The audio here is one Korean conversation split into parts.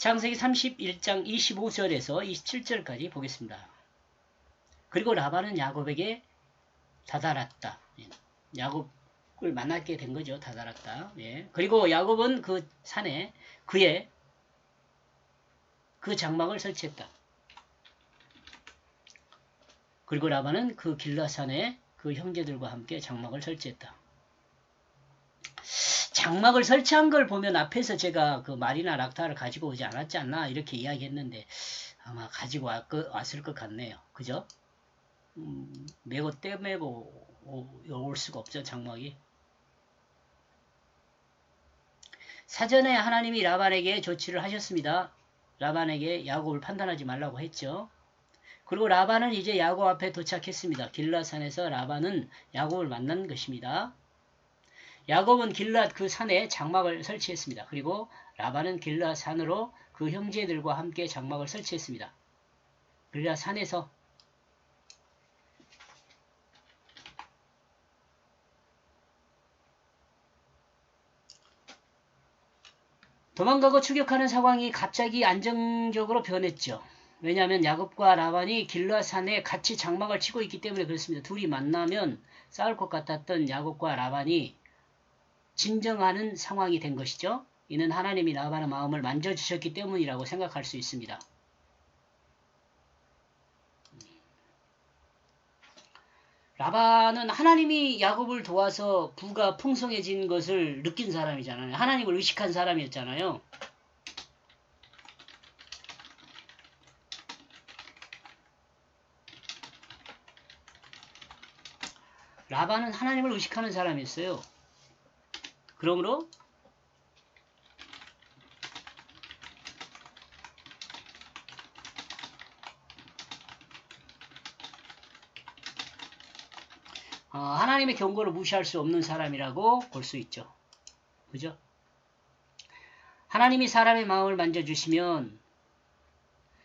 창세기 31장 25절에서 27절까지 보겠습니다. 그리고 라반은 야곱에게 다다랐다. 야곱을 만나게 된 거죠. 다다랐다. 예. 그리고 야곱은 그 산에 그의 그 장막을 설치했다. 그리고 라반은 그 길라산에 그 형제들과 함께 장막을 설치했다. 장막을 설치한 걸 보면 앞에서 제가 그 말이나 락타를 가지고 오지 않았지 않나 이렇게 이야기했는데 아마 가지고 왔을 것 같네요. 그죠? 메고 떼매고 올 수가 없죠. 장막이. 사전에 하나님이 라반에게 조치를 하셨습니다. 라반에게 야곱을 판단하지 말라고 했죠. 그리고 라반은 이제 야곱 앞에 도착했습니다. 길앗산에서 라반은 야곱을 만난 것입니다. 야곱은 길앗 그 산에 장막을 설치했습니다. 그리고 라반은 길앗 산으로 그 형제들과 함께 장막을 설치했습니다. 길앗 산에서 도망가고 추격하는 상황이 갑자기 안정적으로 변했죠. 왜냐하면 야곱과 라반이 길앗 산에 같이 장막을 치고 있기 때문에 그렇습니다. 둘이 만나면 싸울 것 같았던 야곱과 라반이 진정하는 상황이 된 것이죠. 이는 하나님이 라반의 마음을 만져주셨기 때문이라고 생각할 수 있습니다. 라반은 하나님이 야곱을 도와서 부가 풍성해진 것을 느낀 사람이잖아요. 하나님을 의식한 사람이었잖아요. 라반은 하나님을 의식하는 사람이었어요. 그러므로 하나님의 경고를 무시할 수 없는 사람이라고 볼 수 있죠. 그죠? 하나님이 사람의 마음을 만져주시면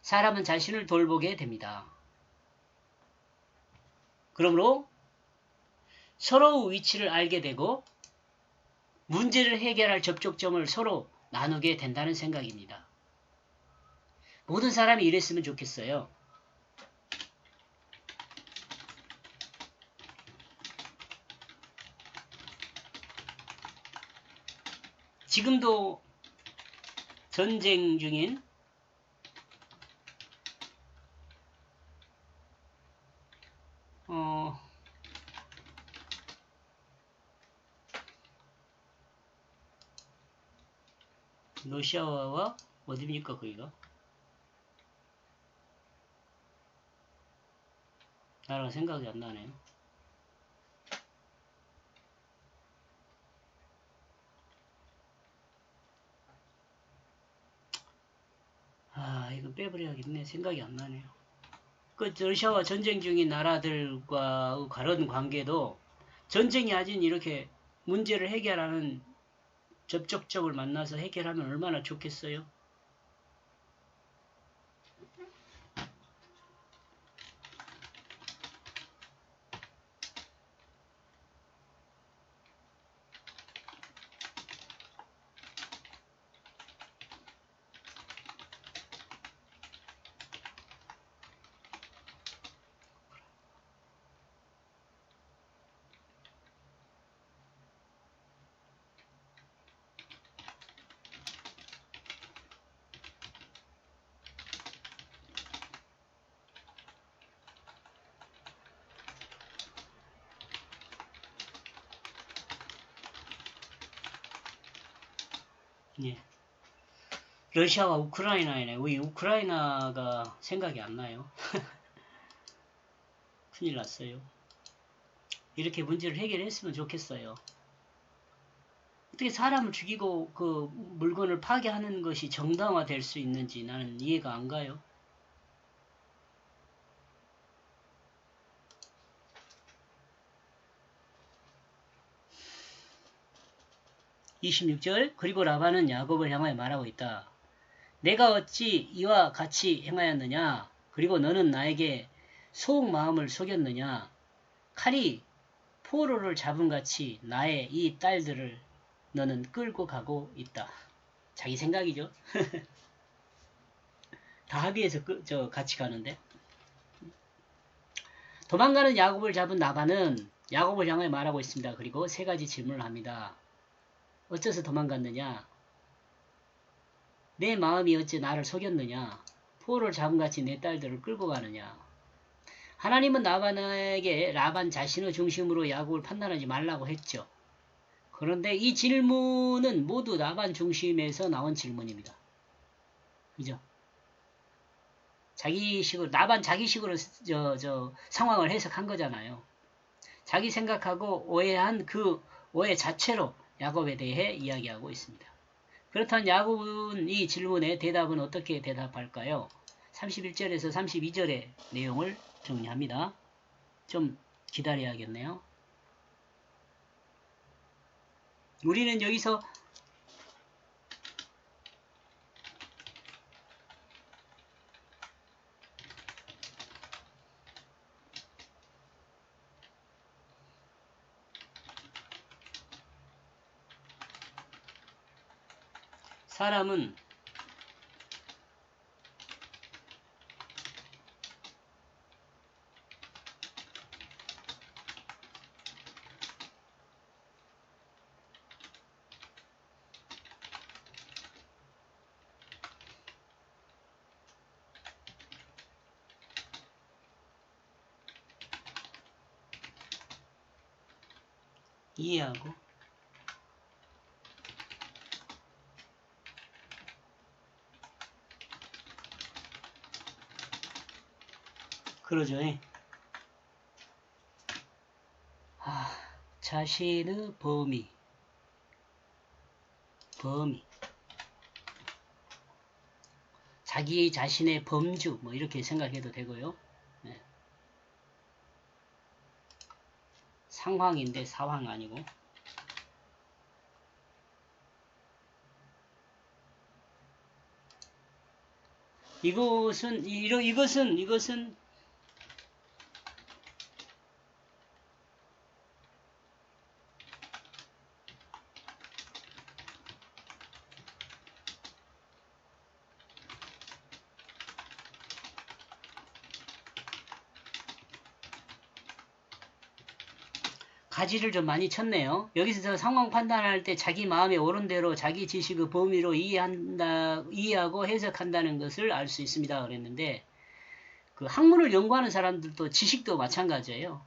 사람은 자신을 돌보게 됩니다. 그러므로 서로의 위치를 알게 되고 문제를 해결할 접촉점을 서로 나누게 된다는 생각입니다. 모든 사람이 이랬으면 좋겠어요. 지금도 전쟁 중인 러시아와 어디입니까 거기가? 나라가 생각이 안 나네요. 이거 빼버려야겠네. 생각이 안 나네요. 그 러시아와 전쟁 중인 나라들과 그런 관계도 전쟁이 아닌 이렇게 문제를 해결하는 접촉점을 만나서 해결하면 얼마나 좋겠어요? 예. 러시아와 우크라이나이네. 왜 우크라이나가 생각이 안 나요? 큰일 났어요. 이렇게 문제를 해결했으면 좋겠어요. 어떻게 사람을 죽이고 그 물건을 파괴하는 것이 정당화될 수 있는지 나는 이해가 안 가요. 26절 그리고 라반은 야곱을 향하여 말하고 있다. 내가 어찌 이와 같이 행하였느냐? 그리고 너는 나에게 속마음을 속였느냐? 칼이 포로를 잡음같이 나의 이 딸들을 너는 끌고 가고 있다. 자기 생각이죠. 다 합의해서 같이 가는데. 도망가는 야곱을 잡은 라반은 야곱을 향해 말하고 있습니다. 그리고 세 가지 질문을 합니다. 어째서 도망갔느냐? 내 마음이 어째 나를 속였느냐? 포로를 잡음같이 내 딸들을 끌고 가느냐? 하나님은 라반에게 라반 자신의 중심으로 야곱을 판단하지 말라고 했죠. 그런데 이 질문은 모두 라반 중심에서 나온 질문입니다. 그죠? 자기식으로, 라반 자기식으로 상황을 해석한 거잖아요. 자기 생각하고 오해한 그 오해 자체로 야곱에 대해 이야기하고 있습니다. 그렇다면 야곱은 이 질문에 대답은 어떻게 대답할까요? 31절에서 32절의 내용을 정리합니다. 좀 기다려야겠네요. 우리는 여기서 사람은 이해하고 그러죠. 자신의 범위 자기 자신의 범주 뭐 이렇게 생각해도 되고요. 네. 상황인데 사황 아니고 이것은 가지를 좀 많이 쳤네요. 여기서 상황 판단할 때 자기 마음에 옳은 대로 자기 지식의 범위로 이해하고 해석한다는 것을 알 수 있습니다. 그랬는데 그 학문을 연구하는 사람들도 지식도 마찬가지예요.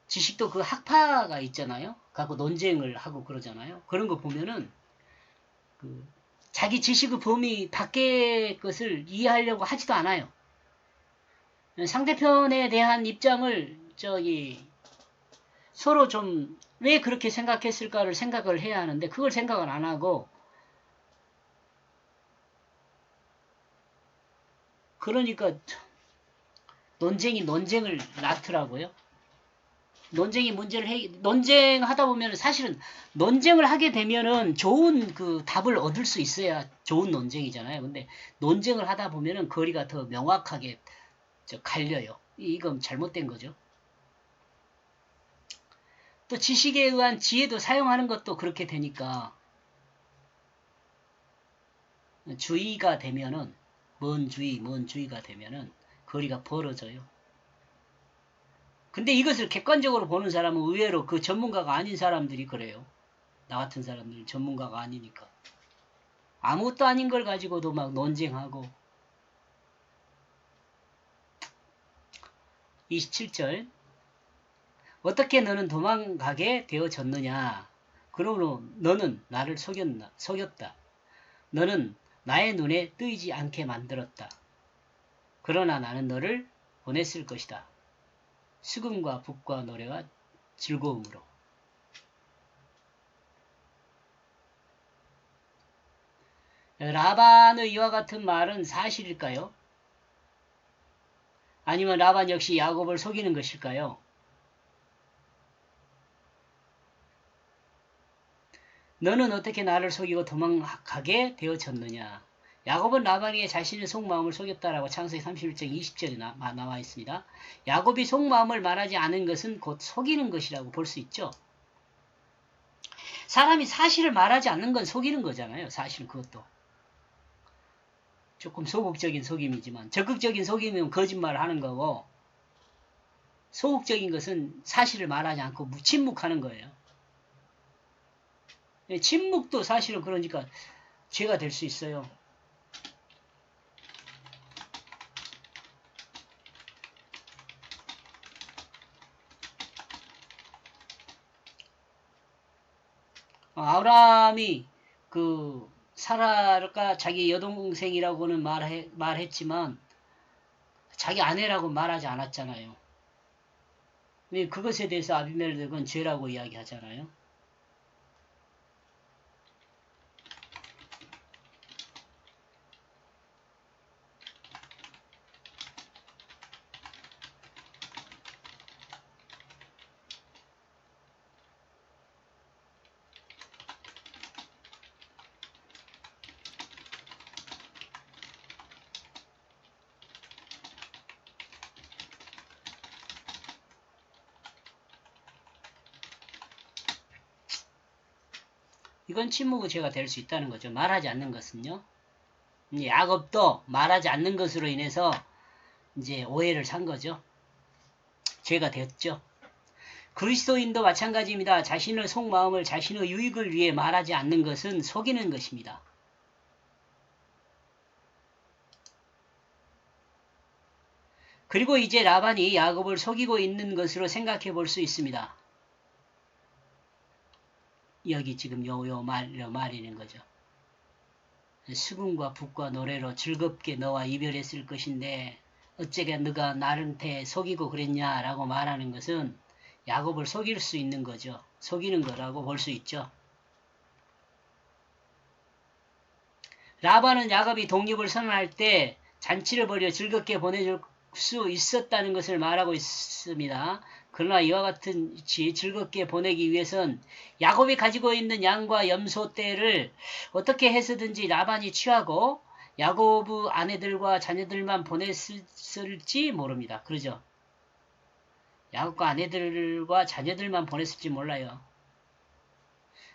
지식도 그 학파가 있잖아요. 갖고 논쟁을 하고 그러잖아요. 그런 거 보면은 그 자기 지식의 범위 밖의 것을 이해하려고 하지도 않아요. 상대편에 대한 입장을 서로 좀 왜 그렇게 생각했을까를 생각을 해야 하는데 그걸 생각을 안 하고 그러니까 논쟁을 낳더라고요. 논쟁하다 보면 사실은 논쟁을 하게 되면은 좋은 그 답을 얻을 수 있어야 좋은 논쟁이잖아요. 근데 논쟁을 하다 보면은 거리가 더 명확하게 갈려요. 이건 잘못된 거죠. 또 지식에 의한 지혜도 사용하는 것도 그렇게 되니까 주의가 되면은 먼 주의가 되면은 거리가 벌어져요. 근데 이것을 객관적으로 보는 사람은 의외로 그 전문가가 아닌 사람들이 그래요. 나 같은 사람들은 전문가가 아니니까. 아무것도 아닌 걸 가지고도 막 논쟁하고. 27절 어떻게 너는 도망가게 되어졌느냐. 그러므로 너는 나를 속였다. 너는 나의 눈에 뜨이지 않게 만들었다. 그러나 나는 너를 보냈을 것이다. 수금과 북과 노래와 즐거움으로. 라반의 이와 같은 말은 사실일까요? 아니면 라반 역시 야곱을 속이는 것일까요? 너는 어떻게 나를 속이고 도망가게 되어졌느냐? 야곱은 라반에게 자신의 속마음을 속였다라고 창세기 31장 20절에 나와 있습니다. 야곱이 속마음을 말하지 않은 것은 곧 속이는 것이라고 볼 수 있죠. 사람이 사실을 말하지 않는 건 속이는 거잖아요. 사실은 그것도. 조금 소극적인 속임이지만 적극적인 속임은 거짓말을 하는 거고 소극적인 것은 사실을 말하지 않고 침묵하는 거예요. 침묵도 사실은 그러니까 죄가 될 수 있어요. 아브라함이 그 사라가 자기 여동생이라고는 말했지만 자기 아내라고 말하지 않았잖아요. 그것에 대해서 아비멜렉은 죄라고 이야기하잖아요. 이건 침묵의 죄가 될 수 있다는 거죠. 말하지 않는 것은요. 야곱도 말하지 않는 것으로 인해서 이제 오해를 산 거죠. 죄가 됐죠. 그리스도인도 마찬가지입니다. 자신의 속마음을 자신의 유익을 위해 말하지 않는 것은 속이는 것입니다. 그리고 이제 라반이 야곱을 속이고 있는 것으로 생각해 볼 수 있습니다. 여기 지금 요 말이는 거죠. 수금과 붓과 노래로 즐겁게 너와 이별했을 것인데 어째게 너가 나한테 속이고 그랬냐라고 말하는 것은 야곱을 속일 수 있는 거죠. 속이는 거라고 볼 수 있죠. 라반은 야곱이 독립을 선언할 때 잔치를 벌여 즐겁게 보내줄 수 있었다는 것을 말하고 있습니다. 그러나 이와 같이 즐겁게 보내기 위해선 야곱이 가지고 있는 양과 염소 떼를 어떻게 해서든지 라반이 취하고 야곱의 아내들과 자녀들만 보냈을지 모릅니다. 그러죠? 야곱과 아내들과 자녀들만 보냈을지 몰라요.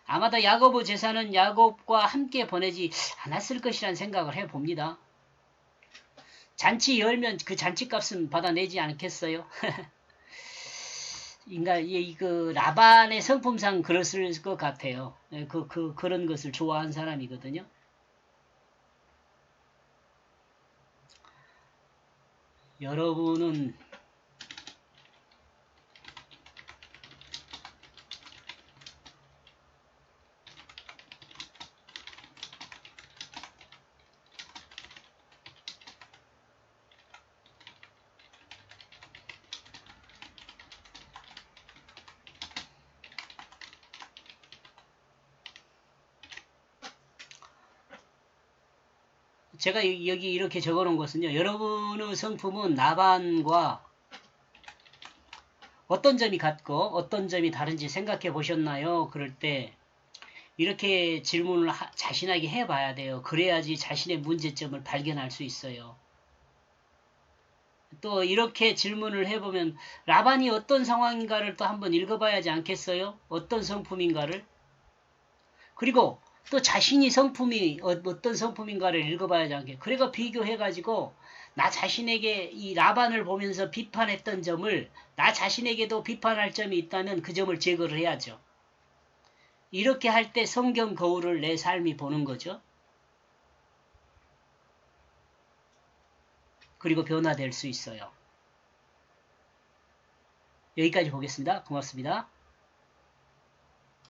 아마도 야곱의 재산은 야곱과 함께 보내지 않았을 것이라는 생각을 해봅니다. 잔치 열면 그 잔치값은 받아내지 않겠어요? 그 라반의 성품상 그랬을 것 같아요. 그런 것을 좋아한 사람이거든요. 여러분은 제가 여기 이렇게 적어놓은 것은요. 여러분의 성품은 라반과 어떤 점이 같고 어떤 점이 다른지 생각해 보셨나요? 그럴 때 이렇게 질문을 자신에게 해봐야 돼요. 그래야지 자신의 문제점을 발견할 수 있어요. 또 이렇게 질문을 해보면 라반이 어떤 상황인가를 또 한번 읽어봐야지 않겠어요? 어떤 성품인가를? 그리고 또 자신이 성품이 어떤 성품인가를 읽어봐야지 않겠어요? 그래가 비교해가지고 나 자신에게 이 라반을 보면서 비판했던 점을 나 자신에게도 비판할 점이 있다면 그 점을 제거를 해야죠. 이렇게 할 때 성경 거울을 내 삶이 보는 거죠. 그리고 변화될 수 있어요. 여기까지 보겠습니다. 고맙습니다.